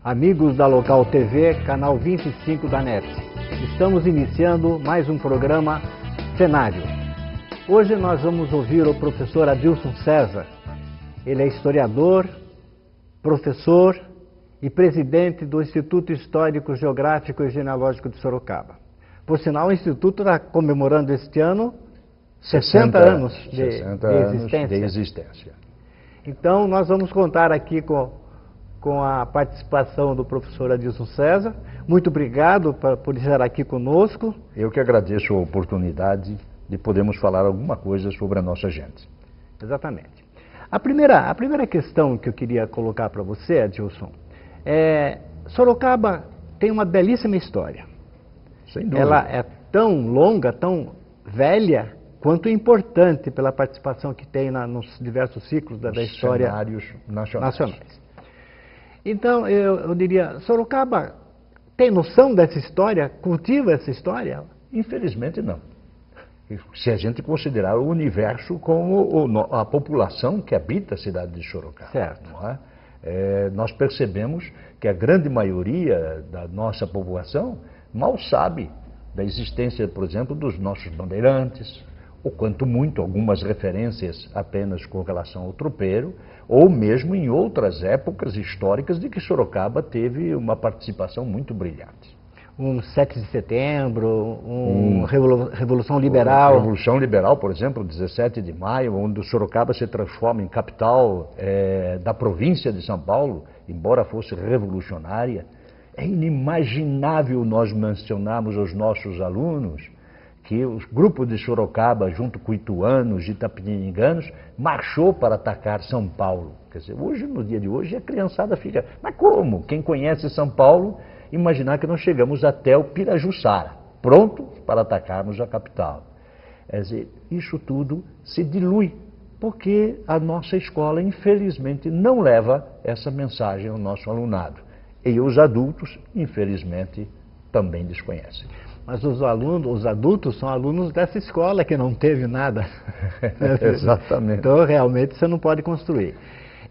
Amigos da Local TV, canal 25 da NET. Estamos iniciando mais um programa Cenário. Hoje nós vamos ouvir o professor Adilson César. Ele é historiador, professor e presidente do Instituto Histórico, Geográfico e Genealógico de Sorocaba. Por sinal, o Instituto está comemorando este ano 60 anos de existência. Então, nós vamos contar aqui com a participação do professor Adilson César. Muito obrigado por estar aqui conosco. Eu que agradeço a oportunidade de podermos falar alguma coisa sobre a nossa gente. Exatamente. A primeira questão que eu queria colocar para você, Adilson, Sorocaba tem uma belíssima história. Sem dúvida. Ela é tão longa, tão velha, quanto importante pela participação que tem nos diversos ciclos da história cenários nacionais. Então, eu diria, Sorocaba tem noção dessa história? Cultiva essa história? Infelizmente, não. Se a gente considerar o universo como a população que habita a cidade de Sorocaba. Certo. Não é? Nós percebemos que a grande maioria da nossa população mal sabe da existência, por exemplo, dos nossos bandeirantes, ou quanto muito algumas referências apenas com relação ao tropeiro, ou mesmo em outras épocas históricas de que Sorocaba teve uma participação muito brilhante. Um 7 de setembro, Revolução Liberal. Revolução Liberal, por exemplo, 17 de maio, onde Sorocaba se transforma em capital da província de São Paulo, embora fosse revolucionária. É inimaginável nós mencionarmos aos nossos alunos que o grupo de Sorocaba, junto com ituanos e itapetininganos, marchou para atacar São Paulo. Quer dizer, hoje, no dia de hoje, a criançada fica... Mas como? Quem conhece São Paulo, imaginar que nós chegamos até o Pirajussara, pronto para atacarmos a capital. Quer dizer, isso tudo se dilui, porque a nossa escola, infelizmente, não leva essa mensagem ao nosso alunado. E os adultos, infelizmente, também desconhecem. Mas os adultos são alunos dessa escola que não teve nada. Exatamente. Então, realmente, você não pode construir.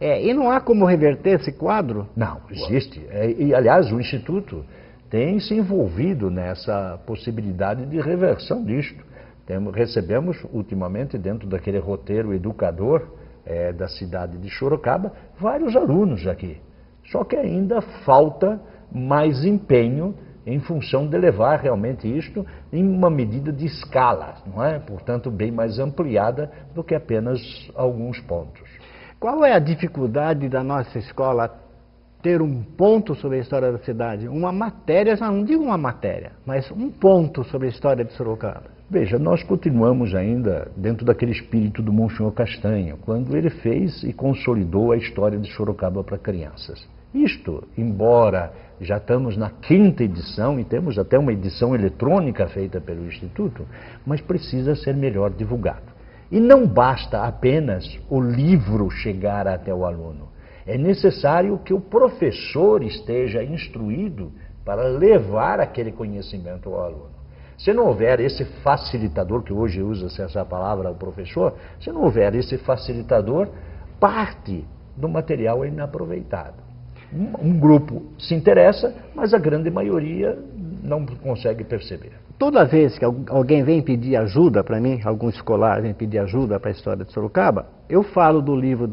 E não há como reverter esse quadro? Não, existe. E, aliás, o Instituto tem se envolvido nessa possibilidade de reversão disto. Recebemos, ultimamente, dentro daquele roteiro educador da cidade de Sorocaba, vários alunos aqui. Só que ainda falta mais empenho em função de levar realmente isto em uma medida de escala, não é? Portanto, bem mais ampliada do que apenas alguns pontos. Qual é a dificuldade da nossa escola ter um ponto sobre a história da cidade? Uma matéria, já não digo uma matéria, mas um ponto sobre a história de Sorocaba. Veja, nós continuamos ainda dentro daquele espírito do Monsenhor Castanho, quando ele fez e consolidou a história de Sorocaba para crianças. Isto, embora já estamos na 5ª edição e temos até uma edição eletrônica feita pelo Instituto, mas precisa ser melhor divulgado. E não basta apenas o livro chegar até o aluno. É necessário que o professor esteja instruído para levar aquele conhecimento ao aluno. Se não houver esse facilitador, que hoje usa-se essa palavra, o professor, se não houver esse facilitador, parte do material é inaproveitado. Um grupo se interessa, mas a grande maioria não consegue perceber. Toda vez que alguém vem pedir ajuda para mim, algum escolar vem pedir ajuda para a história de Sorocaba, eu falo do livro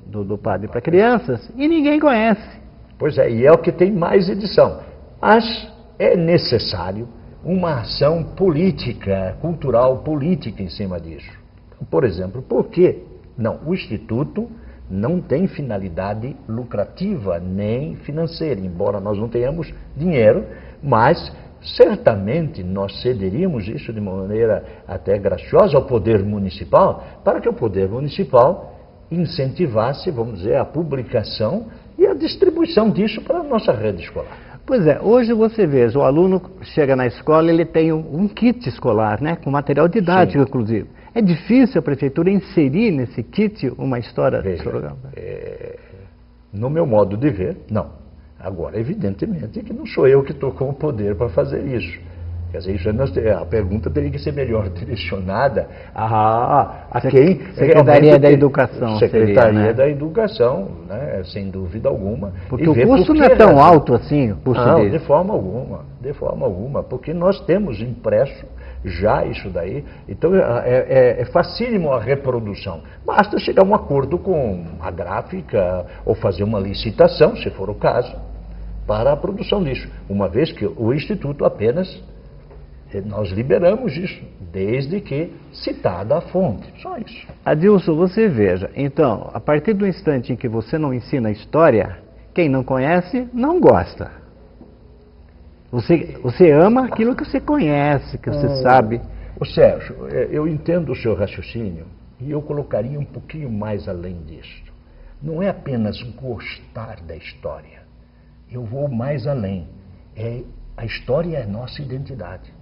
do Padre para Crianças e ninguém conhece. Pois é, e é o que tem mais edição. Mas é necessário uma ação política, cultural política em cima disso. Por exemplo, por que não? O Instituto não tem finalidade lucrativa nem financeira, embora nós não tenhamos dinheiro, mas certamente nós cederíamos isso de maneira até graciosa ao poder municipal, para que o poder municipal incentivasse, vamos dizer, a publicação e a distribuição disso para a nossa rede escolar. Pois é, hoje você vê, o aluno chega na escola, ele tem um kit escolar, né, com material didático, inclusive. É difícil a prefeitura inserir nesse kit uma história de Sorocaba? No meu modo de ver, não. Agora, evidentemente que não sou eu que estou com o poder para fazer isso. Quer dizer, a pergunta teria que ser melhor direcionada a quem... Secretaria da Educação. Secretaria seria, né? da Educação, né? Sem dúvida alguma. Porque o custo não é tão alto assim, o custo não, dele. de forma alguma, porque nós temos impresso já isso daí, então é facílimo a reprodução. Basta chegar a um acordo com a gráfica ou fazer uma licitação, se for o caso, para a produção disso, uma vez que o Instituto apenas, nós liberamos isso, desde que citada a fonte, só isso. Adilson, você veja, então, a partir do instante em que você não ensina história, quem não conhece, não gosta. Você ama aquilo que você conhece, que você sabe. Ô Sérgio, eu entendo o seu raciocínio e eu colocaria um pouquinho mais além disso. Não é apenas gostar da história. Eu vou mais além. A história é nossa identidade.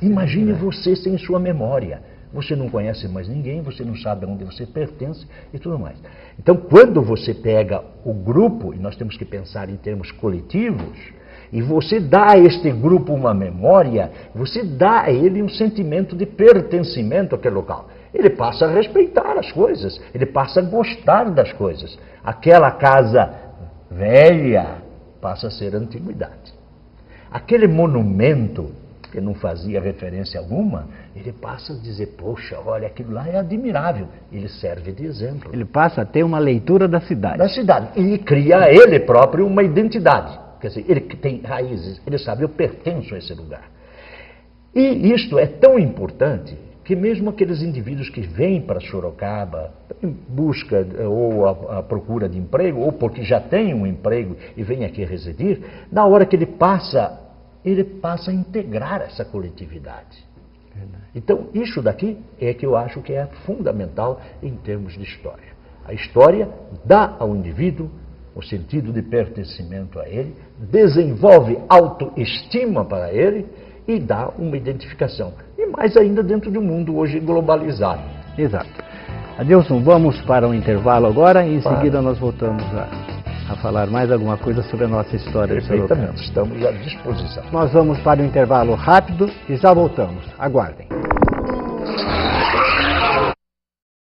Imagine você sem sua memória. Você não conhece mais ninguém, você não sabe aonde você pertence e tudo mais. Então, quando você pega o grupo, e nós temos que pensar em termos coletivos, e você dá a este grupo uma memória, você dá a ele um sentimento de pertencimento àquele local. Ele passa a respeitar as coisas, ele passa a gostar das coisas. Aquela casa velha passa a ser antiguidade. Aquele monumento que não fazia referência alguma, ele passa a dizer, poxa, olha, aquilo lá é admirável. Ele serve de exemplo. Ele passa a ter uma leitura da cidade. Da cidade. E cria ele próprio uma identidade. Quer dizer, ele que tem raízes, ele sabe, eu pertenço a esse lugar. E isto é tão importante que mesmo aqueles indivíduos que vêm para Sorocaba em busca ou a procura de emprego, ou porque já têm um emprego e vêm aqui residir, na hora que ele passa a integrar essa coletividade. Então, isso daqui é que eu acho que é fundamental em termos de história. A história dá ao indivíduo o sentido de pertencimento a ele, desenvolve autoestima para ele e dá uma identificação. E mais ainda dentro de um mundo hoje globalizado. Exato. Adilson, vamos para um intervalo agora e em seguida nós voltamos a falar mais alguma coisa sobre a nossa história de Sorocaba. Perfeitamente, estamos à disposição. Nós vamos para um intervalo rápido e já voltamos. Aguardem.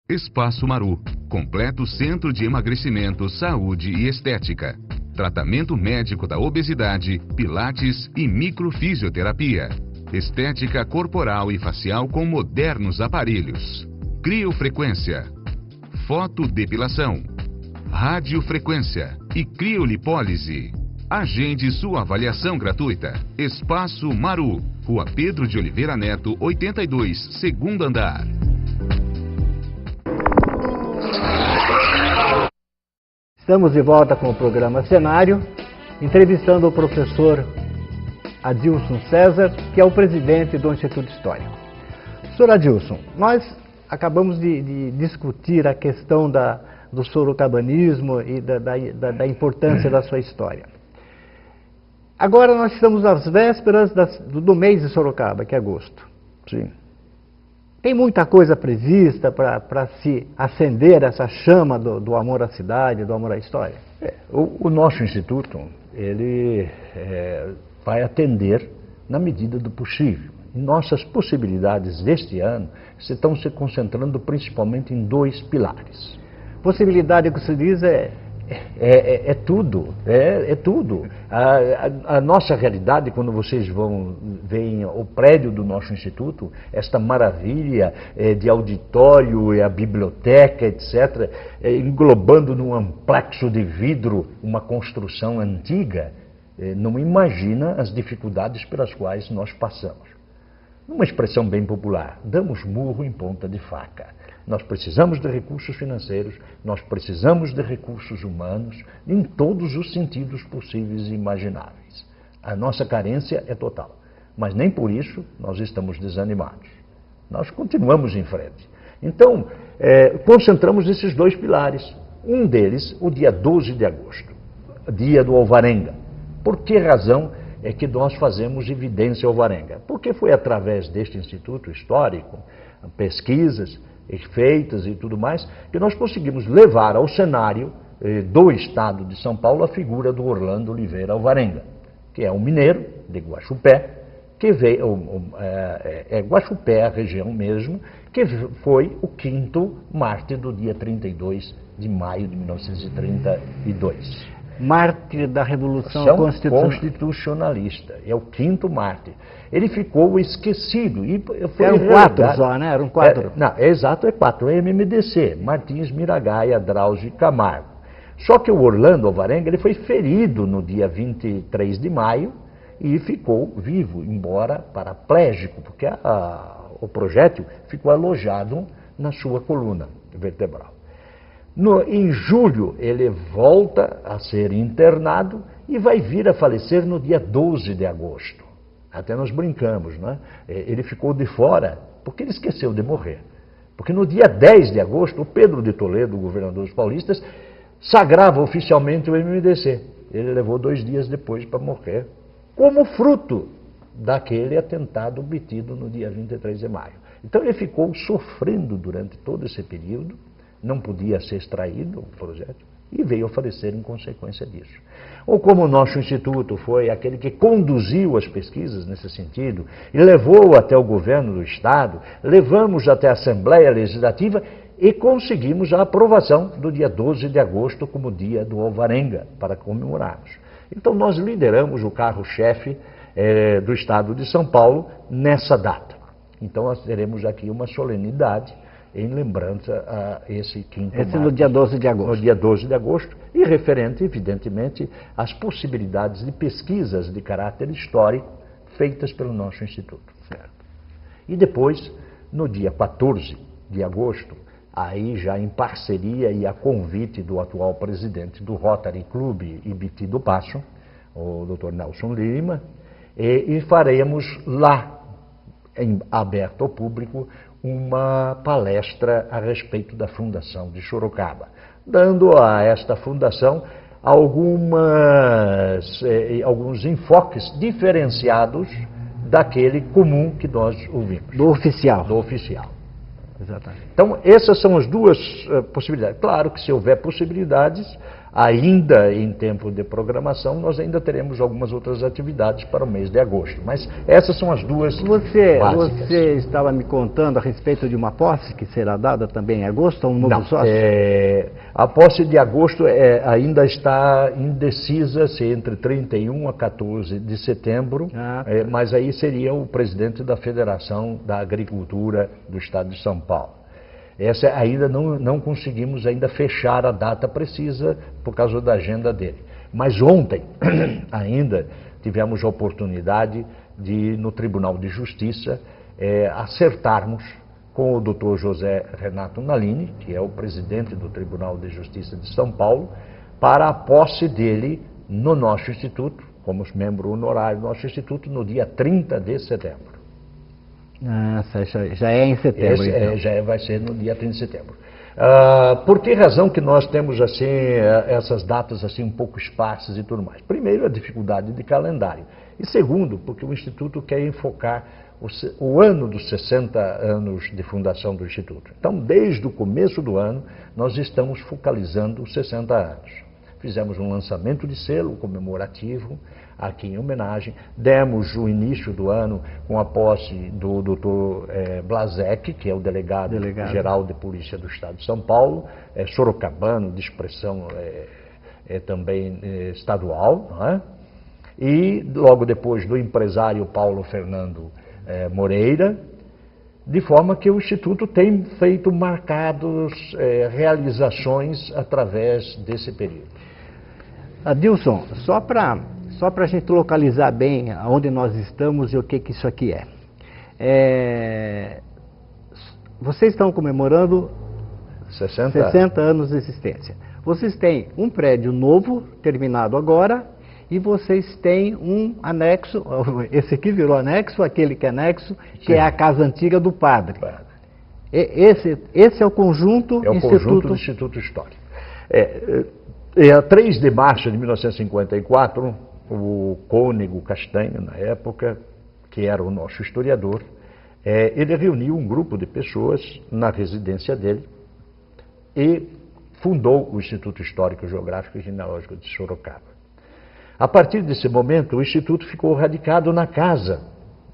Espaço Maru, completo centro de emagrecimento, saúde e estética. Tratamento médico da obesidade, pilates e microfisioterapia. Estética corporal e facial com modernos aparelhos. Criofrequência. Fotodepilação. Radiofrequência e criolipólise. Agende sua avaliação gratuita. Espaço Maru, Rua Pedro de Oliveira Neto, 82, segundo andar. Estamos de volta com o programa Cenário, entrevistando o professor Adilson César, que é o presidente do Instituto Histórico. Senhor Adilson, nós acabamos de discutir a questão do sorocabanismo e da importância da sua história. Agora nós estamos às vésperas do mês de Sorocaba, que é agosto. Sim. Tem muita coisa prevista para se acender essa chama do amor à cidade, do amor à história? O nosso instituto, ele vai atender na medida do possível. Nossas possibilidades deste ano estão se concentrando principalmente em 2 pilares. Possibilidade que se diz é tudo, é tudo. A nossa realidade, quando vocês veem o prédio do nosso instituto, esta maravilha de auditório, a biblioteca, etc., englobando num amplexo de vidro uma construção antiga, não imagina as dificuldades pelas quais nós passamos. Uma expressão bem popular, damos murro em ponta de faca. Nós precisamos de recursos financeiros, nós precisamos de recursos humanos, em todos os sentidos possíveis e imagináveis. A nossa carência é total, mas nem por isso nós estamos desanimados. Nós continuamos em frente. Então, concentramos esses 2 pilares. Um deles, o dia 12 de agosto, dia do Alvarenga. Por que razão é que nós fazemos evidência alvarenga? Porque foi através deste Instituto Histórico, pesquisas feitas e tudo mais, que nós conseguimos levar ao cenário do estado de São Paulo a figura do Orlando Oliveira Alvarenga, que é um mineiro de Guaxupé, que veio, Guaxupé, a região mesmo, que foi o 5º mártir do dia 32 de maio de 1932. Mártir da Revolução Constitucionalista. É o 5º mártir. Ele ficou esquecido. E foi Eram 4 só, né? Eram 4. Não, exato, é 4. É MMDC, Martins, Miragaia, Drauzio e Camargo. Só que o Orlando Alvarenga ele foi ferido no dia 23 de maio e ficou vivo, embora paraplégico, porque o projétil ficou alojado na sua coluna vertebral. Em julho, ele volta a ser internado e vai vir a falecer no dia 12 de agosto. Até nós brincamos, né? Ele ficou de fora porque ele esqueceu de morrer. Porque no dia 10 de agosto, o Pedro de Toledo, o governador dos paulistas, sagrava oficialmente o MMDC. Ele levou 2 dias depois para morrer, como fruto daquele atentado obtido no dia 23 de maio. Então ele ficou sofrendo durante todo esse período, não podia ser extraído o projétil e veio a falecer em consequência disso. Ou como o nosso instituto foi aquele que conduziu as pesquisas nesse sentido e levou até o governo do Estado, levamos até a Assembleia Legislativa e conseguimos a aprovação do dia 12 de agosto como dia do Alvarenga, para comemorarmos. Então nós lideramos o carro-chefe do Estado de São Paulo nessa data. Então nós teremos aqui uma solenidade em lembrança a esse 5º mártir. Esse no dia 12 de agosto. No dia 12 de agosto, e referente, evidentemente, às possibilidades de pesquisas de caráter histórico feitas pelo nosso Instituto. Certo. E depois, no dia 14 de agosto, aí já em parceria e a convite do atual presidente do Rotary Clube Ibiti do Passo, o Dr. Nelson Lima, e faremos lá, aberto ao público, uma palestra a respeito da Fundação de Sorocaba, dando a esta fundação alguns enfoques diferenciados daquele comum que nós ouvimos. Do oficial. Do oficial. Exatamente. Então, essas são as duas possibilidades. Claro que se houver possibilidades, ainda em tempo de programação, nós ainda teremos algumas outras atividades para o mês de agosto. Mas essas são as duas básicas. Você estava me contando a respeito de uma posse que será dada também em agosto, a um novo sócio? A posse de agosto ainda está indecisa, se entre 31 a 14 de setembro, mas aí seria o presidente da Federação da Agricultura do Estado de São Paulo. Essa ainda não conseguimos ainda fechar a data precisa por causa da agenda dele. Mas ontem ainda tivemos a oportunidade de, no Tribunal de Justiça, acertarmos com o Dr. José Renato Nalini, que é o presidente do Tribunal de Justiça de São Paulo, para a posse dele no nosso Instituto, como membro honorário do nosso Instituto, no dia 30 de setembro. Já é em setembro, então. Vai ser no dia 30 de setembro. Por que razão que nós temos assim essas datas assim um pouco esparsas e tudo mais? Primeiro, a dificuldade de calendário. E segundo, porque o Instituto quer enfocar o ano dos 60 anos de fundação do Instituto. Então, desde o começo do ano, nós estamos focalizando os 60 anos. Fizemos um lançamento de selo comemorativo aqui em homenagem. Demos o início do ano com a posse do Dr. Blazek, que é o delegado-geral de Polícia do Estado de São Paulo, sorocabano, de expressão também estadual, não é? E logo depois do empresário Paulo Fernando Moreira, de forma que o Instituto tem feito marcados realizações através desse período. Adilson, só para a gente localizar bem onde nós estamos e o que isso aqui é. Vocês estão comemorando 60 anos de existência. Vocês têm um prédio novo, terminado agora, e vocês têm um anexo, esse aqui virou anexo, aquele que é anexo, que Sim. É a casa antiga do padre. Esse é o conjunto conjunto do Instituto Histórico. A 3 de março de 1954, o Cônego Castanho, na época, que era o nosso historiador, ele reuniu um grupo de pessoas na residência dele e fundou o Instituto Histórico, Geográfico e Genealógico de Sorocaba. A partir desse momento, o Instituto ficou radicado na casa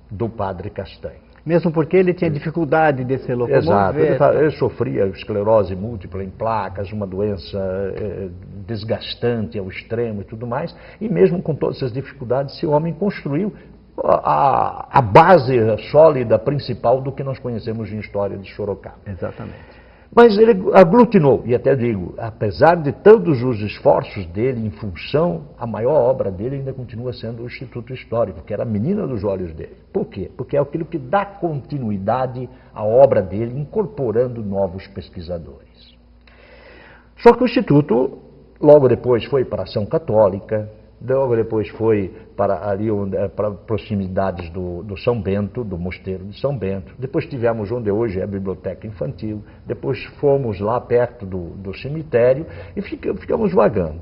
do padre Castanho. Mesmo porque ele tinha dificuldade de se locomover. Exato, ele sofria esclerose múltipla em placas, uma doença desgastante ao extremo e tudo mais, e mesmo com todas essas dificuldades, esse homem construiu a base sólida, principal do que nós conhecemos em história de Sorocaba. Exatamente. Mas ele aglutinou, e até digo, apesar de todos os esforços dele em função, a maior obra dele ainda continua sendo o Instituto Histórico, que era a menina dos olhos dele. Por quê? Porque é aquilo que dá continuidade à obra dele, incorporando novos pesquisadores. Só que o Instituto, logo depois, foi para a Ação Católica, logo depois foi para ali para proximidades do São Bento, do Mosteiro de São Bento. Depois tivemos onde hoje é a Biblioteca Infantil. Depois fomos lá perto do cemitério e ficamos vagando.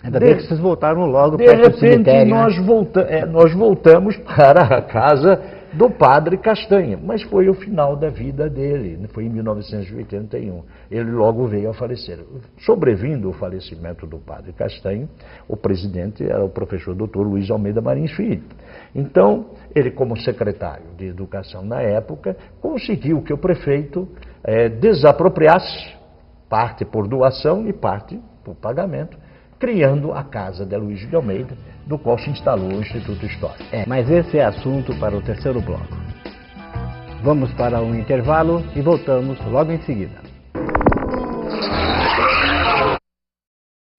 Ainda bem que vocês voltaram logo perto do cemitério. De repente nós voltamos para a casa do padre Castanha, mas foi o final da vida dele, foi em 1981. Ele logo veio a falecer. Sobrevindo o falecimento do padre Castanha, o presidente era o professor Dr. Luiz Almeida Marins Filho. Então, ele como secretário de Educação na época, conseguiu que o prefeito desapropriasse, parte por doação e parte por pagamento, criando a Casa de Aloysio de Almeida, do qual se instalou o Instituto Histórico. Mas esse é assunto para o terceiro bloco. Vamos para um intervalo e voltamos logo em seguida.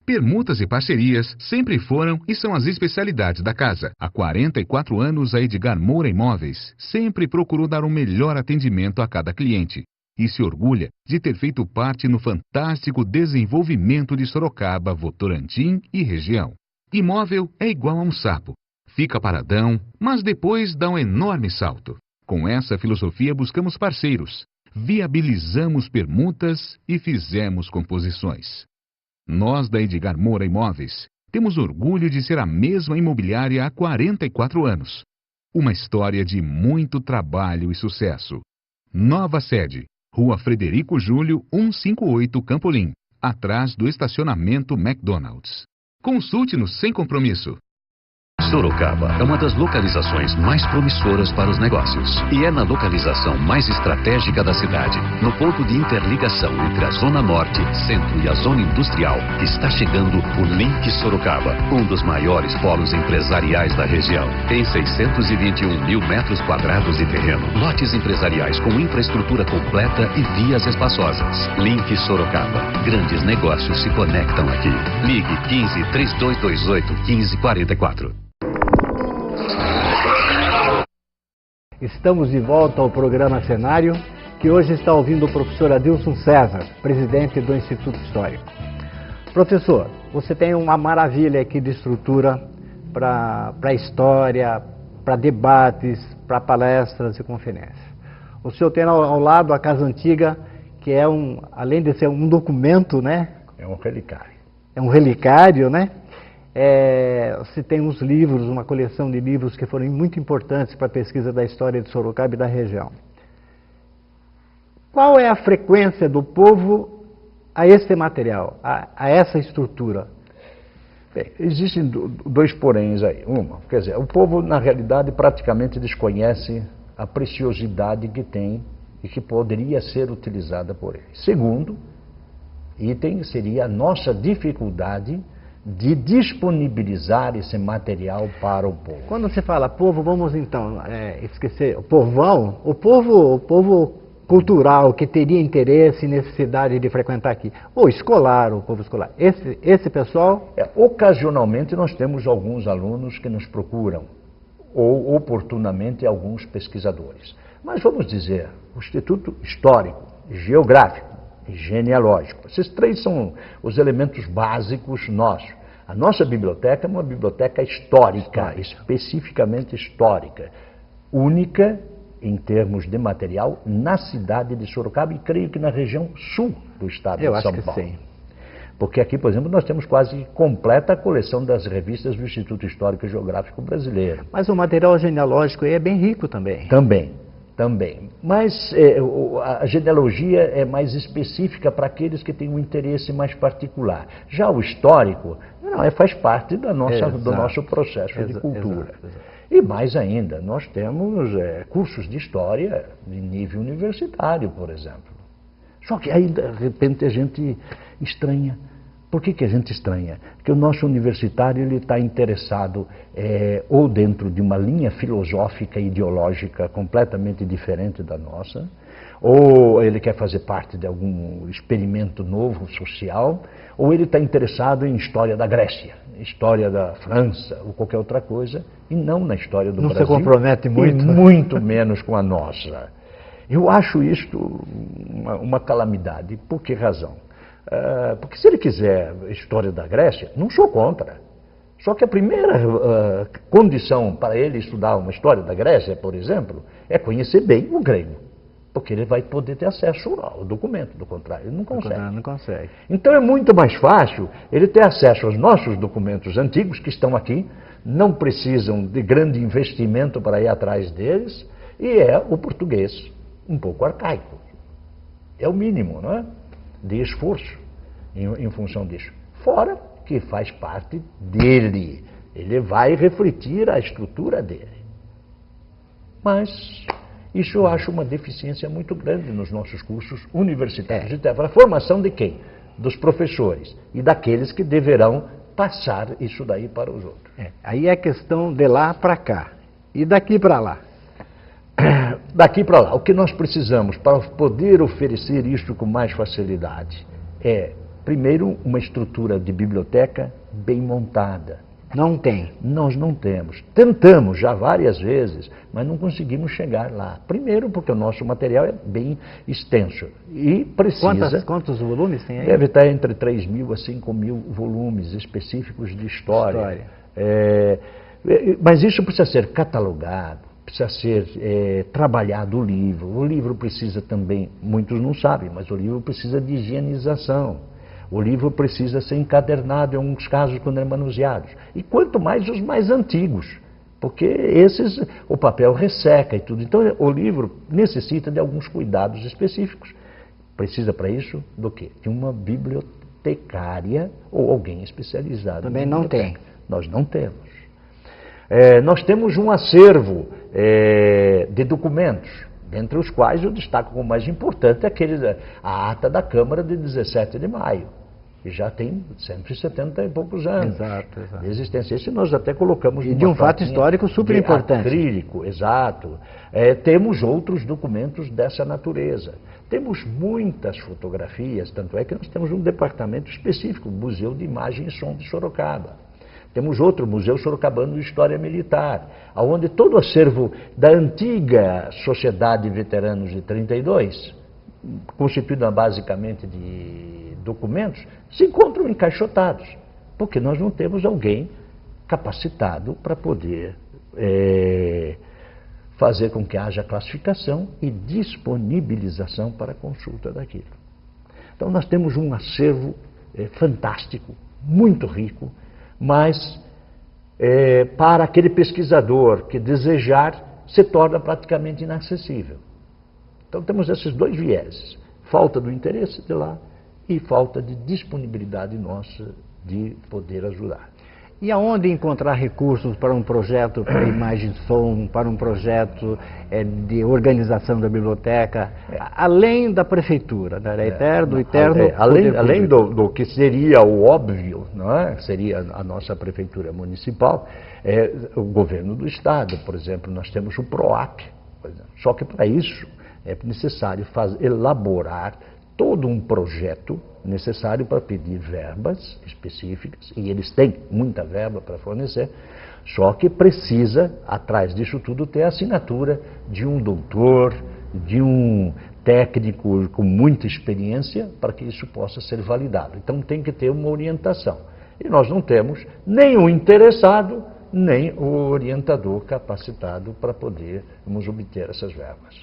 Permutas e parcerias sempre foram e são as especialidades da casa. Há 44 anos, a Edgar Moura Imóveis sempre procurou dar um melhor atendimento a cada cliente. E se orgulha de ter feito parte no fantástico desenvolvimento de Sorocaba, Votorantim e região. Imóvel é igual a um sapo. Fica paradão, mas depois dá um enorme salto. Com essa filosofia buscamos parceiros, viabilizamos permutas e fizemos composições. Nós da Edgar Moura Imóveis temos orgulho de ser a mesma imobiliária há 44 anos. Uma história de muito trabalho e sucesso. Nova sede. Rua Frederico Júlio, 158 Campolim, atrás do estacionamento McDonald's. Consulte-nos sem compromisso. Sorocaba é uma das localizações mais promissoras para os negócios e é na localização mais estratégica da cidade, no ponto de interligação entre a Zona Norte, Centro e a Zona Industrial, que está chegando o Link Sorocaba, um dos maiores polos empresariais da região. Tem 621 mil metros quadrados de terreno, lotes empresariais com infraestrutura completa e vias espaçosas. Link Sorocaba. Grandes negócios se conectam aqui. Ligue 15 3228 1544. Estamos de volta ao programa Cenário, que hoje está ouvindo o professor Adilson César, presidente do Instituto Histórico. Professor, você tem uma maravilha aqui de estrutura para história, para debates, para palestras e conferências. O senhor tem ao lado a Casa Antiga, que é além de ser um documento, né? É um relicário. É um relicário, né? Você tem uns livros, uma coleção de livros que foram muito importantes para a pesquisa da história de Sorocaba e da região. Qual é a frequência do povo a esse material, a essa estrutura? Bem, existem dois poréns aí. Quer dizer, o povo, na realidade, praticamente desconhece a preciosidade que tem e que poderia ser utilizada por ele. Segundo item seria a nossa dificuldade de disponibilizar esse material para o povo. Quando você fala povo, vamos então esquecer o povão, o povo cultural que teria interesse e necessidade de frequentar aqui, ou escolar, o povo escolar. Esse pessoal... Ocasionalmente nós temos alguns alunos que nos procuram, ou oportunamente alguns pesquisadores. Mas vamos dizer, o Instituto Histórico, Geográfico, genealógico. Esses três são os elementos básicos nossos. A nossa biblioteca é uma biblioteca histórica, especificamente histórica, única em termos de material na cidade de Sorocaba e creio que na região sul do estado de São Paulo. Eu acho que sim. Porque aqui, por exemplo, nós temos quase completa a coleção das revistas do Instituto Histórico e Geográfico Brasileiro. Mas o material genealógico aí é bem rico também. Também. Mas a genealogia é mais específica para aqueles que têm um interesse mais particular. Já o histórico, faz parte do nosso processo de cultura. Exato. E mais ainda, nós temos cursos de história de nível universitário, por exemplo. Só que aí, de repente, a gente estranha. Por que a gente estranha? Porque o nosso universitário ele está interessado ou dentro de uma linha filosófica e ideológica completamente diferente da nossa, ou ele quer fazer parte de algum experimento novo social, ou ele está interessado em história da Grécia, história da França, ou qualquer outra coisa, e não na história do Brasil. Não se compromete muito. E muito menos com a nossa. Eu acho isto uma calamidade. Por que razão? Porque se ele quiser história da Grécia, não sou contra. Só que a primeira condição para ele estudar uma história da Grécia, por exemplo, é conhecer bem o grego. Porque ele vai poder ter acesso ao documento, do contrário, ele não consegue. Não consegue. Então é muito mais fácil ele ter acesso aos nossos documentos antigos que estão aqui, não precisam de grande investimento para ir atrás deles, e é o português um pouco arcaico. É o mínimo, não é? De esforço em função disso. Fora que faz parte dele. Ele vai refletir a estrutura dele. Mas isso eu acho uma deficiência muito grande nos nossos cursos universitários. Para a formação de quem? Dos professores e daqueles que deverão passar isso daí para os outros. Aí é questão de lá para cá. E daqui para lá? Daqui para lá, o que nós precisamos para poder oferecer isto com mais facilidade é, primeiro, uma estrutura de biblioteca bem montada. Não tem. Nós não temos. Tentamos já várias vezes, mas não conseguimos chegar lá. Primeiro, porque o nosso material é bem extenso e precisa... Quantos volumes tem aí? Deve estar entre 3.000 a 5.000 volumes específicos de história. Mas isso precisa ser catalogado. Precisa ser trabalhado o livro. O livro precisa também, muitos não sabem, mas o livro precisa de higienização. O livro precisa ser encadernado em alguns casos quando é manuseado. E quanto mais os mais antigos, porque esses o papel resseca e tudo. Então o livro necessita de alguns cuidados específicos. Precisa para isso do quê? De uma bibliotecária ou alguém especializado. Também não tem. Nós não temos. Nós temos um acervo de documentos, entre os quais eu destaco como mais importante a ata da Câmara de 17 de maio, que já tem 170 e poucos anos de existência. Esse nós até colocamos e de um fato histórico super importante. Acrílico, exato. Temos outros documentos dessa natureza. Temos muitas fotografias, tanto é que nós temos um departamento específico, o Museu de Imagem e Som de Sorocaba. Temos outro Museu Sorocabano de História Militar, onde todo o acervo da antiga Sociedade de Veteranos de 32, constituída basicamente de documentos, se encontram encaixotados, porque nós não temos alguém capacitado para poder fazer com que haja classificação e disponibilização para a consulta daquilo. Então nós temos um acervo fantástico, muito rico, mas para aquele pesquisador que desejar, se torna praticamente inacessível. Então temos esses dois vieses, falta do interesse de lá e falta de disponibilidade nossa de poder ajudar. E aonde encontrar recursos para um projeto para imagem e som, para um projeto de organização da biblioteca, além da prefeitura, da do eterno além do que seria o óbvio, não é? Seria a nossa prefeitura municipal, o governo do estado, por exemplo, nós temos o PROAC, por exemplo. Só que para isso é necessário elaborar todo um projeto necessário para pedir verbas específicas, e eles têm muita verba para fornecer, só que precisa, atrás disso tudo, ter a assinatura de um doutor, de um técnico com muita experiência, para que isso possa ser validado. Então tem que ter uma orientação. E nós não temos nem o interessado, nem o orientador capacitado para podermos obter essas verbas.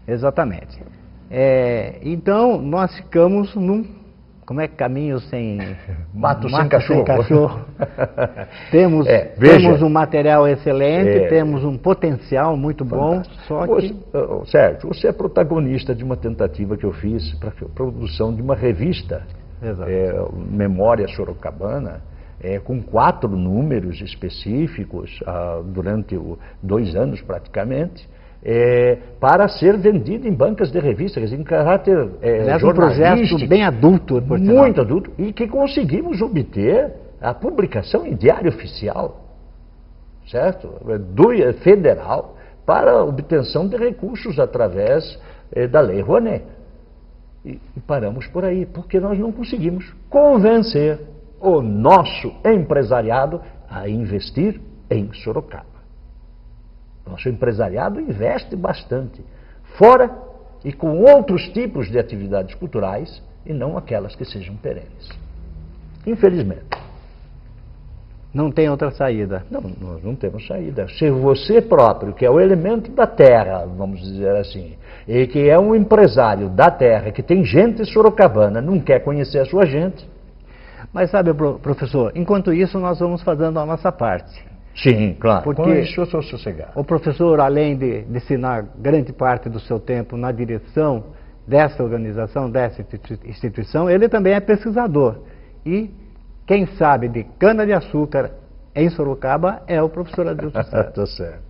Exatamente. Então, nós ficamos num caminho sem... Mato sem cachorro. Temos um material excelente, temos um potencial muito bom, só que... Sérgio, você é protagonista de uma tentativa que eu fiz para a produção de uma revista, Memória Sorocabana, com 4 números específicos, durante 2 anos praticamente, para ser vendido em bancas de revistas, em caráter jornalístico. Um projeto bem adulto, por sinal. Muito adulto, e que conseguimos obter a publicação em diário oficial, certo? Federal, para obtenção de recursos através da Lei Rouanet. E paramos por aí, porque nós não conseguimos convencer o nosso empresariado a investir em Sorocaba. Nosso empresariado investe bastante, fora e com outros tipos de atividades culturais, e não aquelas que sejam perenes. Infelizmente. Não tem outra saída. Não, nós não temos saída. Se você próprio, que é o elemento da terra, vamos dizer assim, e que é um empresário da terra, que tem gente sorocabana, não quer conhecer a sua gente. Mas sabe, professor, enquanto isso nós vamos fazendo a nossa parte. Sim, claro. Porque com isso eu sou sossegado. O professor, além de destinar grande parte do seu tempo na direção dessa organização, dessa instituição, ele também é pesquisador. E quem sabe de cana-de-açúcar em Sorocaba é o professor Adilson César. Tá certo.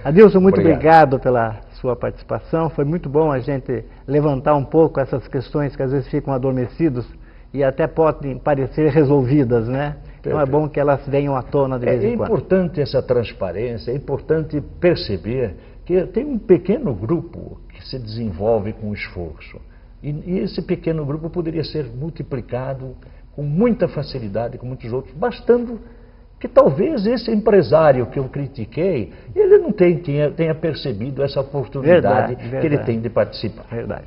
Adilson, muito obrigado pela sua participação. Foi muito bom a gente levantar um pouco essas questões que às vezes ficam adormecidas e até podem parecer resolvidas, né? Então é bom que elas venham à tona de vez em quando. É importante essa transparência, é importante perceber que tem um pequeno grupo que se desenvolve com esforço. E esse pequeno grupo poderia ser multiplicado com muita facilidade, com muitos outros, bastando que talvez esse empresário que eu critiquei, ele não tenha percebido essa oportunidade que ele tem de participar. Verdade.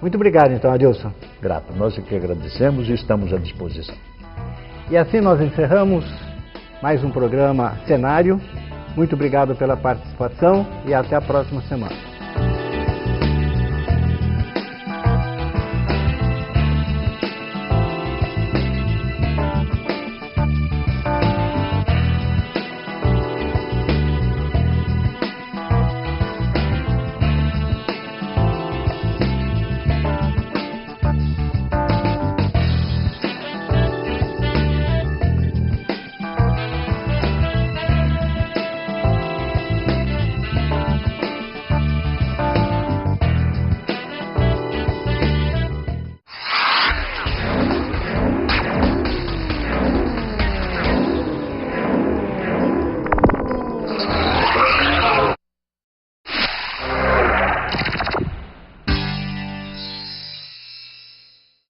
Muito obrigado, então, Adilson. Grato. Nós é que agradecemos e estamos à disposição. E assim nós encerramos mais um programa Cenário. Muito obrigado pela participação e até a próxima semana.